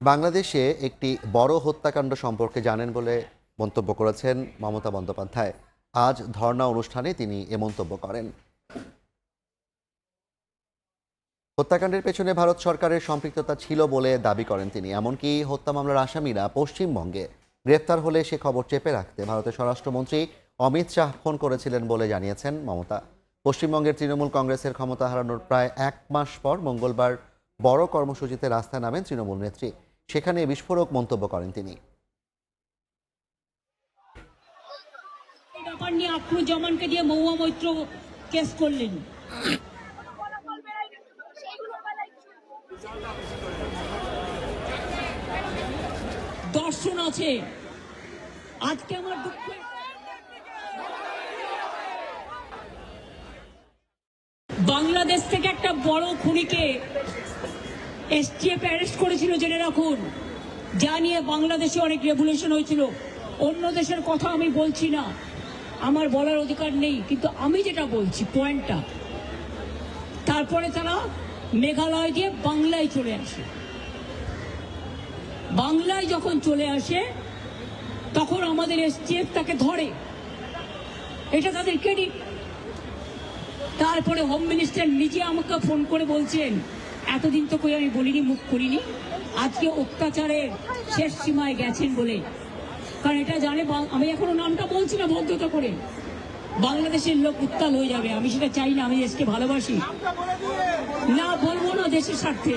বাংলাদেশে একটি বড় হত্যাকাণ্ড সম্পর্কে জানেন বলে মন্তব্য করেছেন মমতা বন্দ্যোপাধ্যায়। আজ ধর্ণা অনুষ্ঠানে তিনি এ মন্তব্য করেন। হত্যাকাণ্ডের পেছনে ভারত সরকারের সম্পৃক্ততা ছিল বলে দাবি করেন তিনি। এমনকি হত্যা মামলার আসামিরা পশ্চিমবঙ্গে গ্রেফতার হলে সে খবর চেপে রাখতে ভারতের স্বরাষ্ট্রমন্ত্রী অমিত শাহ ফোন করেছিলেন বলে জানিয়েছেন মমতা। পশ্চিমবঙ্গের তৃণমূল কংগ্রেসের ক্ষমতা হারানোর প্রায় এক মাস পর মঙ্গলবার বড় কর্মসূচিতে রাস্তায় নামেন তৃণমূল নেত্রী। সেখানে বিস্ফোরক মন্তব্য করেন তিনি। ব্যাপার নিয়ে আক্রুজ্জামানকে দিয়ে মহুয়া মৈত্র কেস করলেন। দর্শন আছে। আজকে আমার দুঃখ, বাংলাদেশ থেকে একটা বড় খুনিকে এসটিএফ অ্যারেস্ট করেছিল, জেনে রাখুন। যা নিয়ে বাংলাদেশে অনেক রেভুলেশন হয়েছিল। অন্য দেশের কথা আমি বলছি না, আমার বলার অধিকার নেই, কিন্তু আমি যেটা বলছি পয়েন্টটা, তারপরে তারা মেঘালয় দিয়ে বাংলায় চলে আসে। বাংলায় যখন চলে আসে তখন আমাদের এসটিএফ তাকে ধরে, এটা তাদের ক্রেডিট। তারপরে হোম মিনিস্টার নিজে আমাকে ফোন করে বলছেন, এতদিন তো কই আমি বলিনি, মুখ করিনি, আজকে অত্যাচারের শেষ সীমায় গেছেন বলে। কারণ এটা জানে, আমি এখনো নামটা বলছি না ভদ্রতা করে, বাংলাদেশের লোক উত্তাল হয়ে যাবে। আমি সেটা চাই না, আমি দেশকে ভালোবাসি, না বলবো না দেশের স্বার্থে।